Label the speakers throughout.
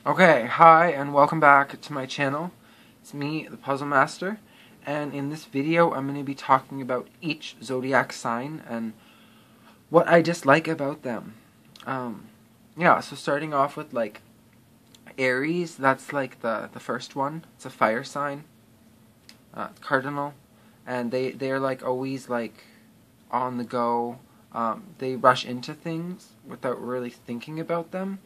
Speaker 1: Okay, hi and welcome back to my channel. It's me, the Puzzle Master, and in this video I'm going to be talking about each zodiac sign and what I dislike about them. So starting off with like Aries, that's like the first one. It's a fire sign, cardinal, and they're like always like on the go. They rush into things without really thinking about them.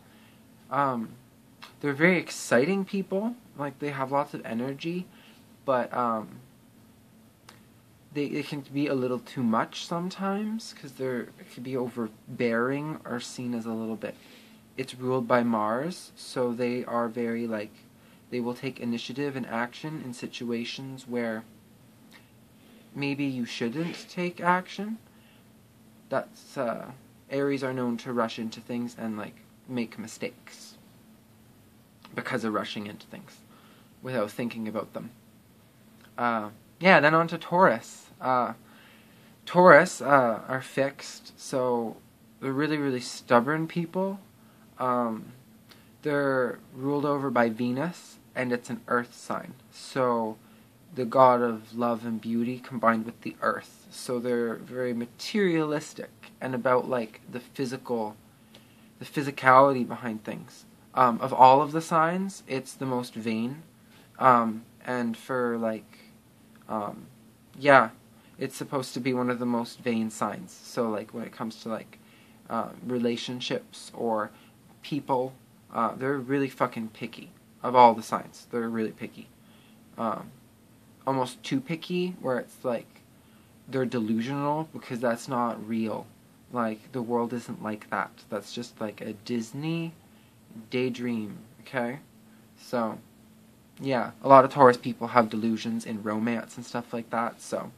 Speaker 1: They're very exciting people. Like, they have lots of energy, but they can be a little too much sometimes because it can be overbearing or seen as a little bit. It's ruled by Mars, so they are very like they will take initiative and action in situations where maybe you shouldn't take action. That's Aries are known to rush into things and like make mistakes because of rushing into things without thinking about them. Then on to Taurus. Taurus are fixed, so they're really, really stubborn people. They're ruled over by Venus, and it's an earth sign. So the god of love and beauty combined with the earth. So they're very materialistic and about like the physicality behind things. Of all of the signs, it's the most vain. And for like, it's supposed to be one of the most vain signs. So like when it comes to like relationships or people, they're really fucking picky. Of all the signs, they're really picky. Almost too picky, where it's like they're delusional because that's not real. Like, the world isn't like that. That's just like a Disney daydream, okay? So, yeah, a lot of Taurus people have delusions in romance and stuff like that, so,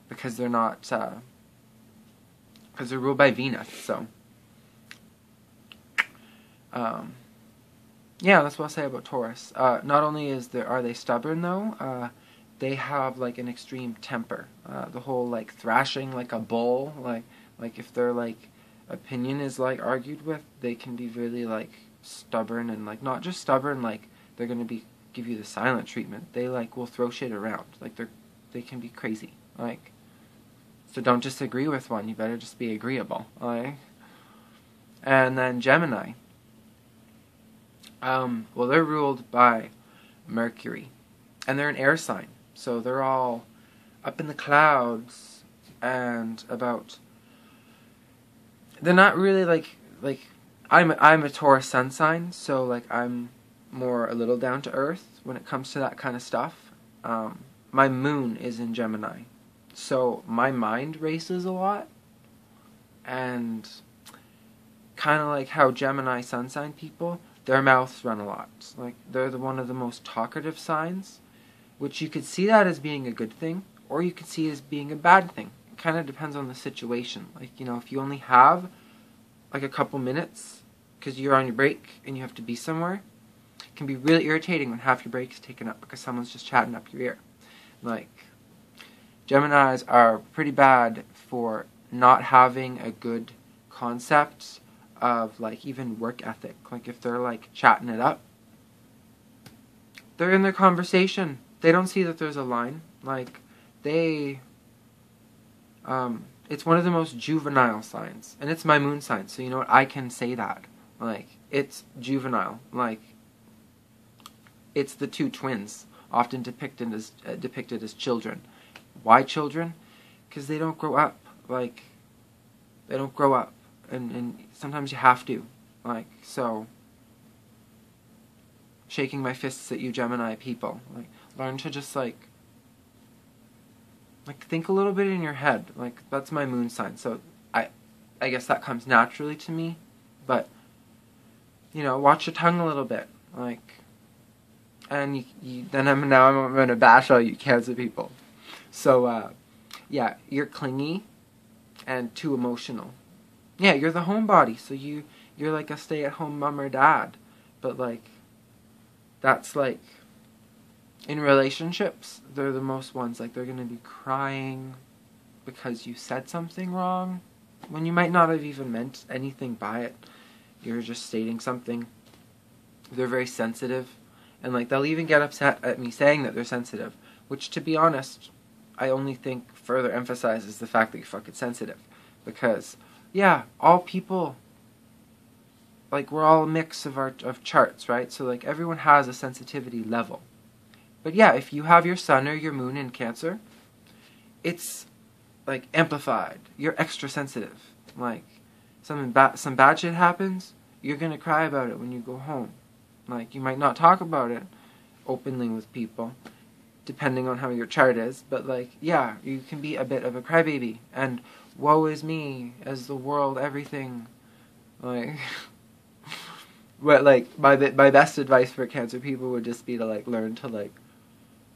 Speaker 1: because they're not, because they're ruled by Venus, so, that's what I'll say about Taurus. Not only are they stubborn, though, they have, like, an extreme temper. The whole, like, thrashing like a bull, like if their, like, opinion is, like, argued with, they can be really, like, stubborn, and like not just stubborn like they're gonna give you the silent treatment. They like will throw shit around. Like they can be crazy. Like, so don't just agree with one, you better just be agreeable. Like, and then Gemini. Well, they're ruled by Mercury, and they're an air sign, so they're all up in the clouds and about. They're not really like I'm a Taurus sun sign, so like I'm more a little down to earth when it comes to that kind of stuff. My moon is in Gemini, so my mind races a lot, and kind of like how Gemini sun sign people, their mouths run a lot. Like they're one of the most talkative signs, which you could see that as being a good thing, or you could see it as being a bad thing. It kind of depends on the situation. Like, if you only have like a couple minutes because you're on your break and you have to be somewhere, it can be really irritating when half your break is taken up because someone's just chatting up your ear. Like, Geminis are pretty bad for not having a good concept of like even work ethic. Like if they're like chatting it up, they're in their conversation. They don't see that there's a line. Like it's one of the most juvenile signs, and it's my moon sign, so you know what, I can say that. Like, it's juvenile. Like, it's the two twins, often depicted as children. Why children? Because they don't grow up. Like, they don't grow up, and sometimes you have to. Like, so, shaking my fists at you Gemini people. Like, learn to just, like, think a little bit in your head. Like, that's my moon sign, so I guess that comes naturally to me. But, watch your tongue a little bit. Like, and I'm going to bash all you Cancer people. So, you're clingy and too emotional. Yeah, you're the homebody, so you're like a stay-at-home mom or dad. But, like, that's like, in relationships, they're the most ones. Like, they're going to be crying because you said something wrong when you might not have even meant anything by it. You're just stating something. they're very sensitive, and like they'll even get upset at me saying that they're sensitive, which, to be honest, I only think further emphasizes the fact that you're fucking sensitive. Because, yeah, all people, like, we're all a mix of charts, right? So, like, everyone has a sensitivity level. But yeah, if you have your sun or your moon in Cancer, it's, like, amplified. You're extra sensitive. Like, some bad shit happens, you're gonna cry about it when you go home. Like, you might not talk about it openly with people, depending on how your chart is, but, like, yeah, you can be a bit of a crybaby, and woe is me, as the world, everything, like, but, like, my best advice for Cancer people would just be to, like, learn to, like,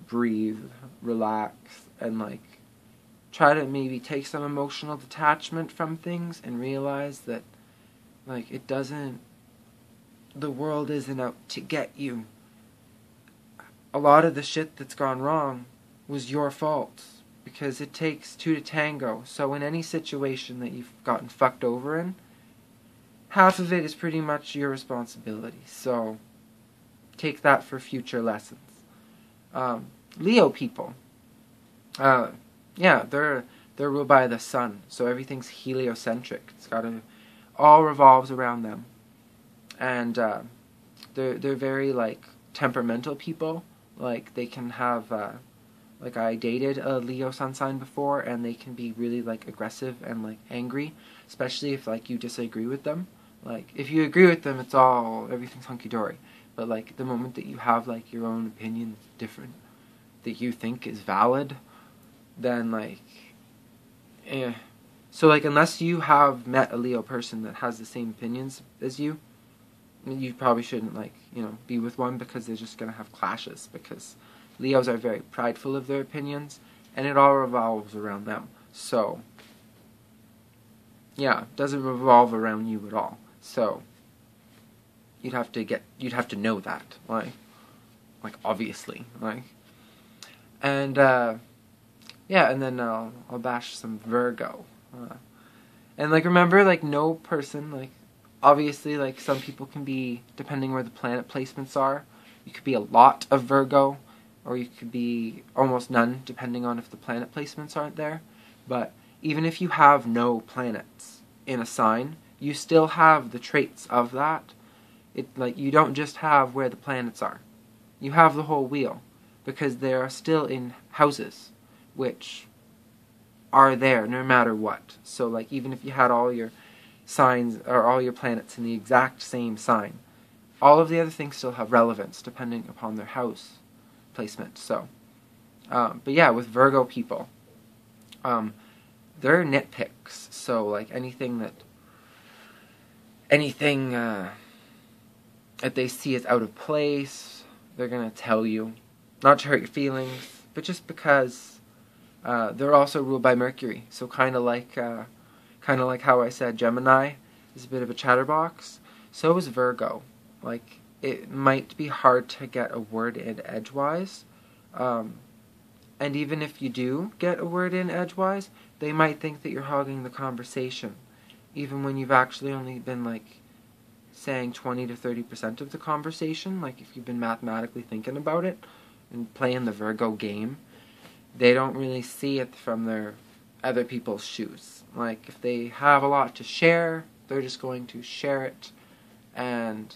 Speaker 1: breathe, relax, and, like, try to maybe take some emotional detachment from things and realize that, like, the world isn't out to get you. A lot of the shit that's gone wrong was your fault, because it takes two to tango. So in any situation that you've gotten fucked over in, half of it is pretty much your responsibility. So take that for future lessons. Leo people, yeah, they're ruled by the sun, so everything's heliocentric. It's all revolves around them, and they're very, like, temperamental people. Like, they can have, like, I dated a Leo sun sign before, and they can be really, like, aggressive and, like, angry, especially if, like, you disagree with them. Like, if you agree with them, everything's hunky-dory. But, like, the moment that you have, like, your own opinion different, that you think is valid, then, like, So, like, unless you have met a Leo person that has the same opinions as you probably shouldn't, like, be with one, because they're just going to have clashes, because Leos are very prideful of their opinions, and it all revolves around them. So, yeah, it doesn't revolve around you at all. So, you'd have to know that, like obviously, like, and, yeah, and then I'll bash some Virgo, and, like, remember, like, no person, like, obviously, like, some people can be, depending where the planet placements are, you could be a lot of Virgo, or you could be almost none, depending on if the planet placements aren't there. But even if you have no planets in a sign, you still have the traits of that. Like, you don't just have where the planets are. You have the whole wheel, because they are still in houses, which are there no matter what. So, like, even if you had all your signs, or all your planets in the exact same sign, all of the other things still have relevance depending upon their house placement. So, but yeah, with Virgo people, they're nitpicks. So, like, anything that they see as out of place, they're gonna tell you, not to hurt your feelings, but just because they're also ruled by Mercury. So kind of like how I said Gemini is a bit of a chatterbox, so is Virgo. Like, it might be hard to get a word in edgewise, and even if you do get a word in edgewise, they might think that you're hogging the conversation, even when you've actually only been, like, saying 20 to 30% of the conversation. Like, if you've been mathematically thinking about it and playing the Virgo game, they don't really see it from their other people's shoes. Like, if they have a lot to share, they're just going to share it, and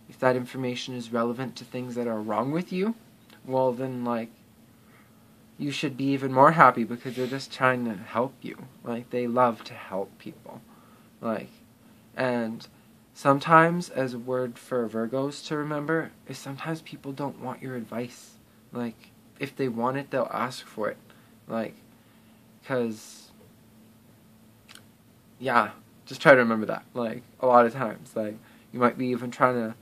Speaker 1: if that information is relevant to things that are wrong with you, well, then, like, you should be even more happy, because they're just trying to help you. Like, they love to help people. Like, and sometimes, as a word for Virgos to remember, is sometimes people don't want your advice. Like, if they want it, they'll ask for it. Like, because, yeah, just try to remember that. Like, a lot of times, like, you might be even trying to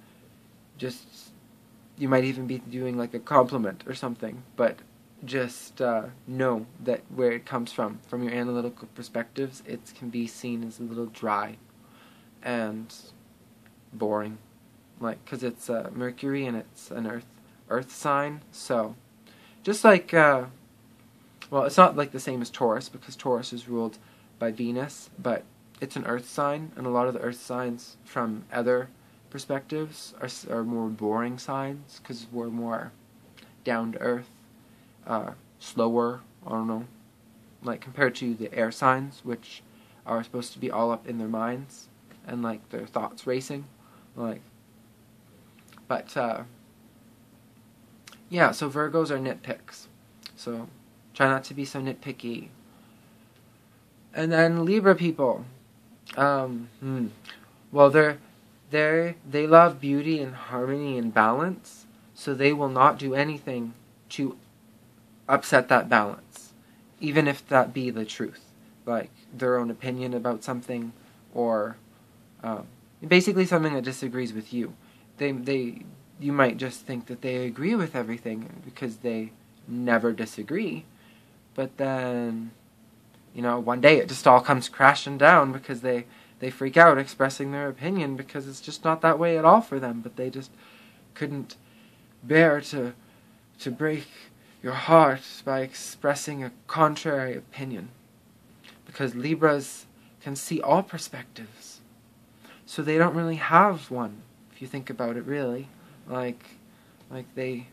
Speaker 1: you might even be doing, like, a compliment or something, but just know that where it comes from your analytical perspectives, it can be seen as a little dry and boring. Like, because it's Mercury and it's an earth sign, so just like, well, it's not like the same as Taurus, because Taurus is ruled by Venus, but it's an earth sign, and a lot of the earth signs from other perspectives are more boring signs because we're more down to earth, slower, I don't know, like compared to the air signs, which are supposed to be all up in their minds and like their thoughts racing, like, but yeah, so Virgos are nitpicks, so try not to be so nitpicky. And then Libra people, well, they love beauty and harmony and balance, so they will not do anything to upset that balance, even if that be the truth, like their own opinion about something, or basically something that disagrees with you. You might just think that they agree with everything because they never disagree, but then, you know, one day it just all comes crashing down because they freak out expressing their opinion because it's just not that way at all for them, but they just couldn't bear to break your heart by expressing a contrary opinion. Because Libras can see all perspectives, so they don't really have one, if you think about it, really. Like they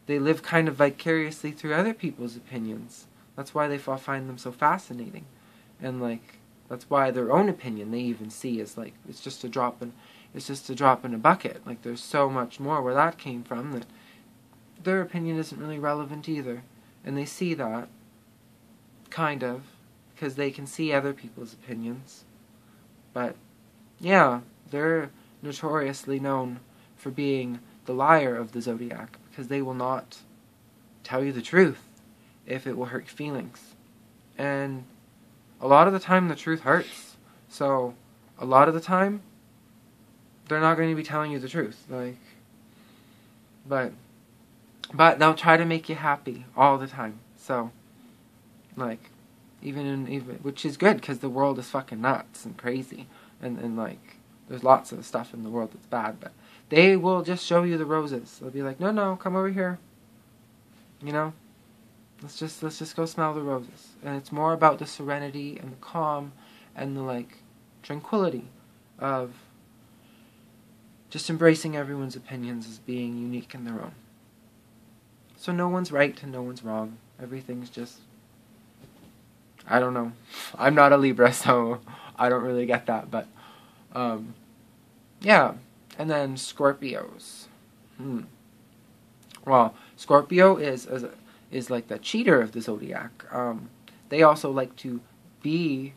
Speaker 1: live kind of vicariously through other people's opinions. That's why they find them so fascinating. And like, that's why their own opinion they even see is like, it's just a drop in a bucket. Like, there's so much more where that came from that their opinion isn't really relevant either. And they see that, kind of, because they can see other people's opinions. But yeah, they're notoriously known for being the liar of the zodiac, because they will not tell you the truth if it will hurt your feelings. And a lot of the time the truth hurts. So a lot of the time they're not going to be telling you the truth. Like, but they'll try to make you happy all the time. So like, even which is good, because the world is fucking nuts and crazy, and like, there's lots of stuff in the world that's bad, but they will just show you the roses. They'll be like, no, come over here, you know, let's just go smell the roses. And it's more about the serenity and the calm and the like tranquility of just embracing everyone's opinions as being unique in their own. So no one's right and no one's wrong. Everything's just, I don't know. I'm not a Libra, so I don't really get that, but yeah. And then Scorpios. Well, Scorpio is like the cheater of the zodiac. They also like to be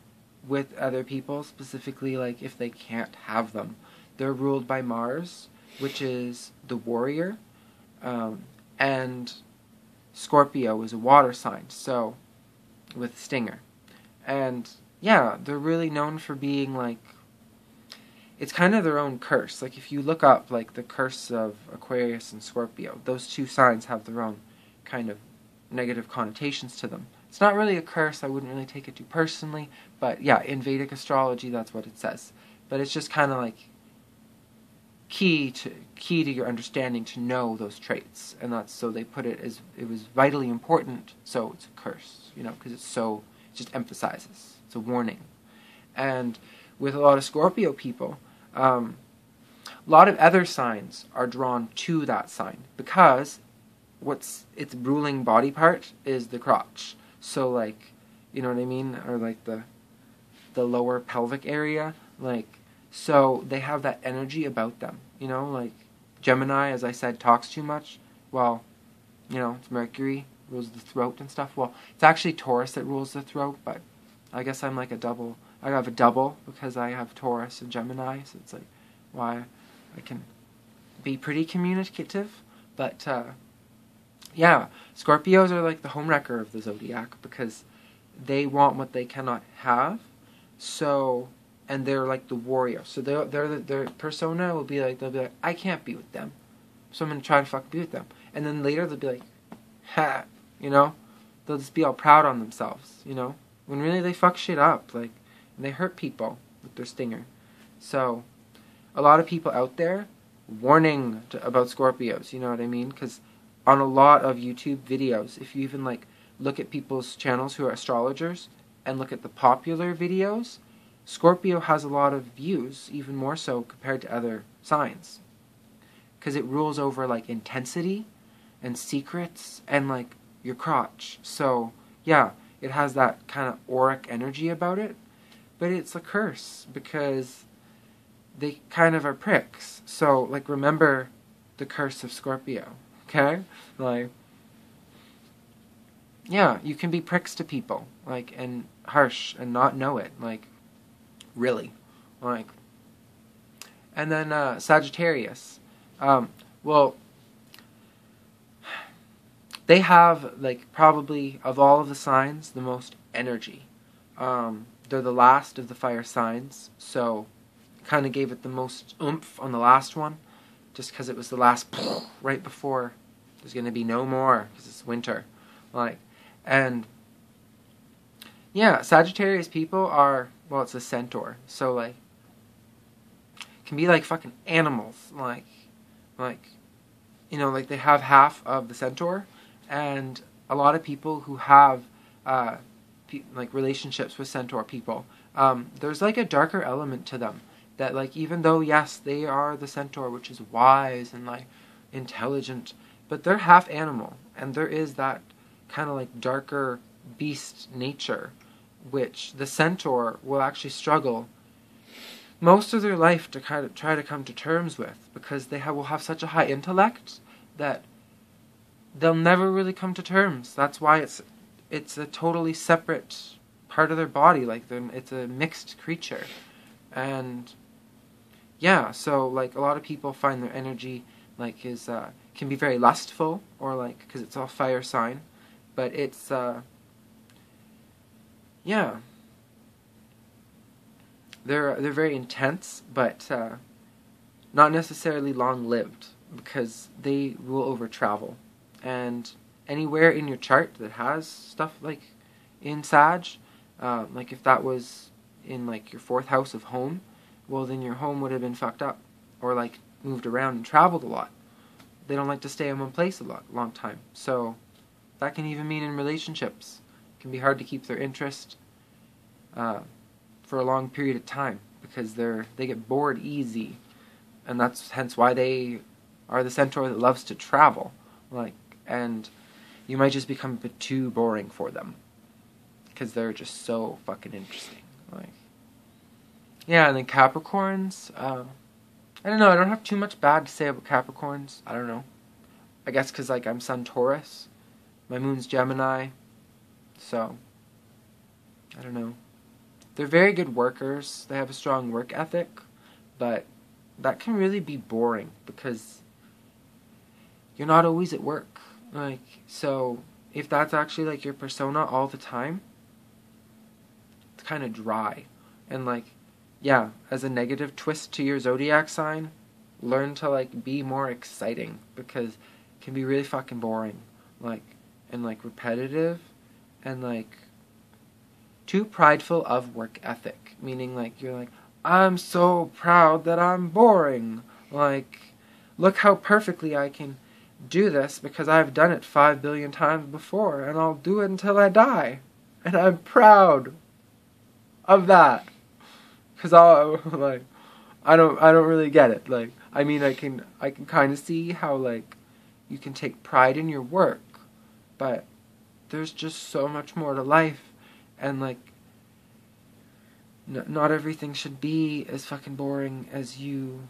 Speaker 1: with other people, specifically like if they can't have them. They're ruled by Mars, which is the warrior, and Scorpio is a water sign, so with stinger. And yeah, they're really known for being like, it's kind of their own curse. Like, if you look up like the curse of Aquarius and Scorpio, those two signs have their own kind of negative connotations to them. It's not really a curse, I wouldn't really take it too personally, but yeah, in Vedic astrology that's what it says. But it's just kind of like key to your understanding to know those traits, and that's, so they put it as, it was vitally important, so it's a curse, you know, because it's so, it just emphasizes, it's a warning. And with a lot of Scorpio people, a lot of other signs are drawn to that sign, because its ruling body part is the crotch. So like, you know what I mean, or like the lower pelvic area, like, so they have that energy about them, you know, like Gemini, as I said, talks too much. Well, you know, it's Mercury, rules the throat and stuff. Well, it's actually Taurus that rules the throat, but I guess I'm like a double. I have a double because I have Taurus and Gemini, so it's like why I can be pretty communicative. But yeah, Scorpios are like the homewrecker of the zodiac, because they want what they cannot have. So, and they're like the warrior. So their persona will be like, they'll be like, I can't be with them, so I'm gonna try to fucking be with them. And then later they'll be like, ha, you know, they'll just be all proud on themselves, you know, when really they fuck shit up, like, and they hurt people with their stinger. So, a lot of people out there warning about Scorpios, you know what I mean? Because on a lot of YouTube videos, if you even like look at people's channels who are astrologers and look at the popular videos, Scorpio has a lot of views, even more so compared to other signs, because it rules over like intensity and secrets and like your crotch. So yeah, it has that kind of auric energy about it, but it's a curse because they kind of are pricks. So like, remember the curse of Scorpio, okay? Like, yeah, you can be pricks to people, like, and harsh and not know it, like, really, like. And then Sagittarius, well, they have, like, probably of all of the signs the most energy. They're the last of the fire signs, so kind of gave it the most oomph on the last one, just because it was the last right before there's going to be no more because it's winter, like. And yeah, Sagittarius people are, well, it's a centaur, so like, can be like fucking animals, like, you know, like they have half of the centaur, and a lot of people who have like relationships with centaur people, there's like a darker element to them that, like, even though yes they are the centaur, which is wise and like intelligent, but they're half animal, and there is that kind of like darker beast nature, which the centaur will actually struggle most of their life to kind of try to come to terms with, because they will have such a high intellect that they'll never really come to terms. That's why it's a totally separate part of their body, like it's a mixed creature. And yeah, so like a lot of people find their energy like is can be very lustful, or like, because it's all fire sign, but it's yeah, they're very intense, but not necessarily long-lived, because they rule over travel. And anywhere in your chart that has stuff like in Sag, like if that was in like your 4th house of home, well then your home would have been fucked up, or like moved around and traveled a lot. They don't like to stay in one place a long time. So that can even mean in relationships. It can be hard to keep their interest for a long period of time, because they get bored easy, and that's hence why they are the centaur that loves to travel, like. And you might just become a bit too boring for them, because they're just so fucking interesting, like. Yeah, and then Capricorns, I don't know, I don't have too much bad to say about Capricorns. I don't know, I guess because like I'm Sun Taurus, my moon's Gemini, so I don't know. They're very good workers, they have a strong work ethic, but that can really be boring because you're not always at work. Like, so if that's actually like your persona all the time, it's kind of dry. And like, yeah, as a negative twist to your zodiac sign, learn to like be more exciting, because it can be really fucking boring, like, and like repetitive, and like too prideful of work ethic, meaning like you're like, I'm so proud that I'm boring, like, look how perfectly I can do this because I've done it 5 billion times before, and I'll do it until I die, and I'm proud of that, because I don't really get it. Like, I mean, I can kind of see how like you can take pride in your work, but there's just so much more to life, and like not everything should be as fucking boring as you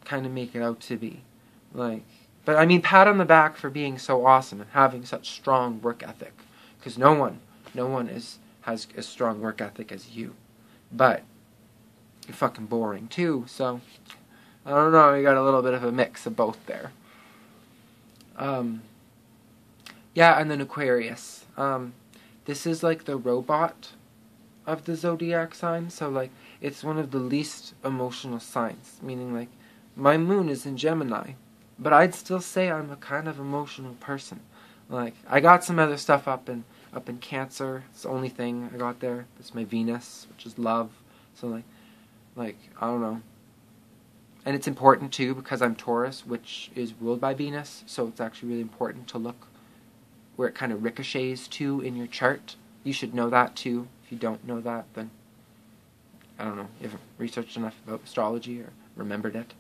Speaker 1: kind of make it out to be, like. But I mean, pat on the back for being so awesome and having such strong work ethic, because no one has a strong work ethic as you. But you're fucking boring too, so I don't know, you got a little bit of a mix of both there. Yeah, and then Aquarius. This is like the robot of the zodiac sign, so like it's one of the least emotional signs, meaning like my moon is in Gemini, but I'd still say I'm a kind of emotional person. Like, I got some other stuff up in Cancer. It's the only thing I got there. It's my Venus, which is love. So like I don't know. And it's important too because I'm Taurus, which is ruled by Venus. So it's actually really important to look where it kind of ricochets to in your chart. You should know that too. If you don't know that, then I don't know, you haven't researched enough about astrology or remembered it.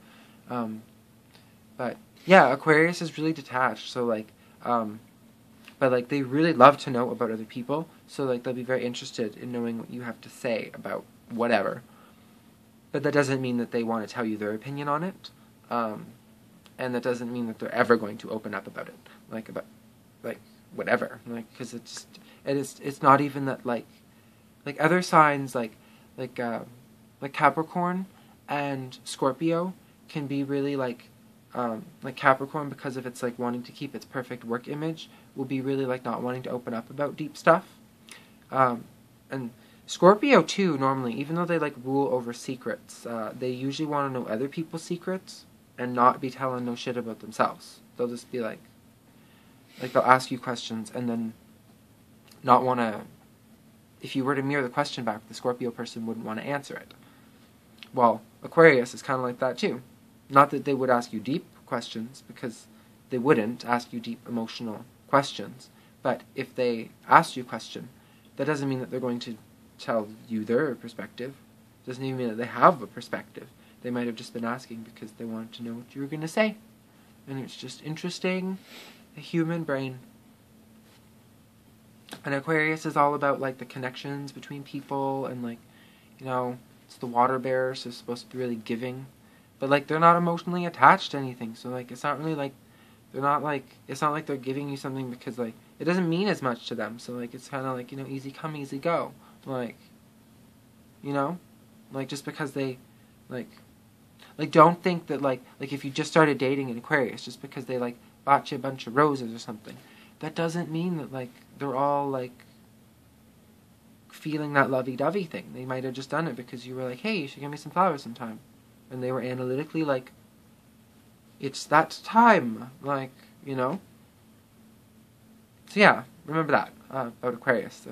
Speaker 1: But yeah, Aquarius is really detached. So like, but like they really love to know about other people. So like they'll be very interested in knowing what you have to say about whatever. But that doesn't mean that they want to tell you their opinion on it. And that doesn't mean that they're ever going to open up about it, like about like whatever, like because it's not even that like other signs like Capricorn and Scorpio can be really like Capricorn, because of its like wanting to keep its perfect work image, will be really like not wanting to open up about deep stuff, and Scorpio too normally, even though they like rule over secrets, they usually want to know other people's secrets and not be telling no shit about themselves. They'll just be like they'll ask you questions and then not want to, if you were to mirror the question back, the Scorpio person wouldn't want to answer it. Well, Aquarius is kind of like that too. Not that they would ask you deep questions, because they wouldn't ask you deep emotional questions, but if they ask you a question, that doesn't mean that they're going to tell you their perspective. It doesn't even mean that they have a perspective. They might have just been asking because they wanted to know what you were going to say. And it's just interesting, the human brain. And Aquarius is all about like the connections between people, and like, you know, it's the water bearer, so it's supposed to be really giving. But like they're not emotionally attached to anything, so like it's not really like it's not like they're giving you something because like it doesn't mean as much to them. So like it's kind of like, you know, easy come, easy go. Like, you know, like just because they like don't think that like if you just started dating an Aquarius just because they like bought you a bunch of roses or something, that doesn't mean that like they're all like feeling that lovey-dovey thing. They might have just done it because you were like, hey, you should give me some flowers sometime, and they were analytically like, it's that time, like, you know. So yeah, remember that about Aquarius.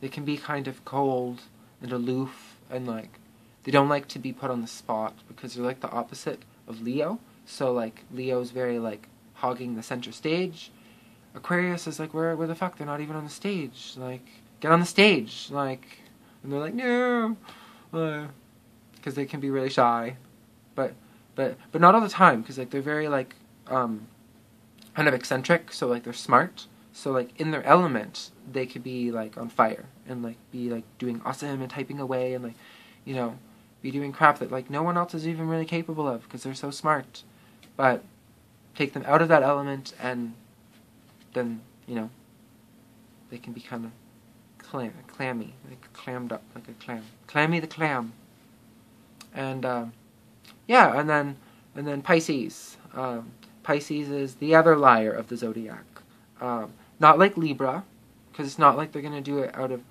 Speaker 1: They can be kind of cold and aloof, and like they don't like to be put on the spot because they're like the opposite of Leo. So like Leo's very like hogging the center stage. Aquarius is like, where the fuck? They're not even on the stage. Like, get on the stage, like, and they're like, no, because they can be really shy, but not all the time, because like they're very like kind of eccentric. So like they're smart. So like in their element, they could be like on fire and like be like doing awesome and typing away and like, you know, be doing crap that like no one else is even really capable of because they're so smart. But take them out of that element and then, you know, they can be kind of clammy, like clammed up like a clam. Clammy the clam. And yeah, and then Pisces. Pisces is the other liar of the zodiac. Not like Libra, because it's not like they're gonna do it out of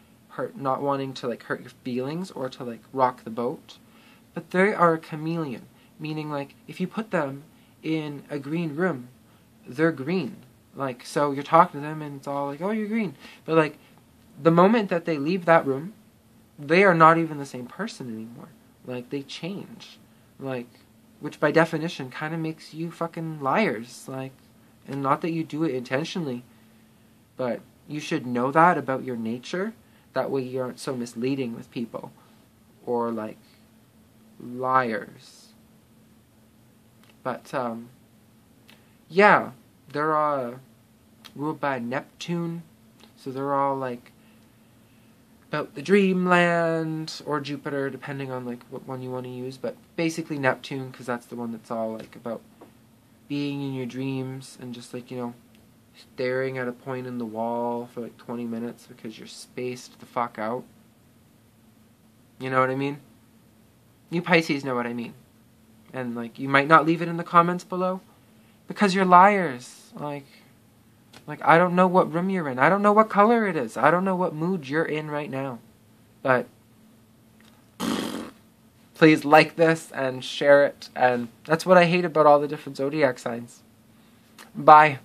Speaker 1: not wanting to like hurt your feelings or to like rock the boat, but they are a chameleon, meaning like if you put them in a green room, they're green. Like, so you're talking to them and it's all like, oh, you're green, but like the moment that they leave that room, they are not even the same person anymore. Like, they change, like, which by definition kind of makes you fucking liars. Like, and not that you do it intentionally, but you should know that about your nature. That way you aren't so misleading with people. Or, like, liars. But, yeah, they're all ruled by Neptune. So they're all, like, about the dreamland, or Jupiter, depending on, like, what one you want to use. But basically Neptune, because that's the one that's all, like, about being in your dreams and just, like, you know, staring at a point in the wall for like 20 minutes because you're spaced the fuck out. You know what I mean? You Pisces know what I mean. And like, you might not leave it in the comments below because you're liars. Like I don't know what room you're in. I don't know what color it is. I don't know what mood you're in right now. But please like this and share it. And that's what I hate about all the different zodiac signs. Bye.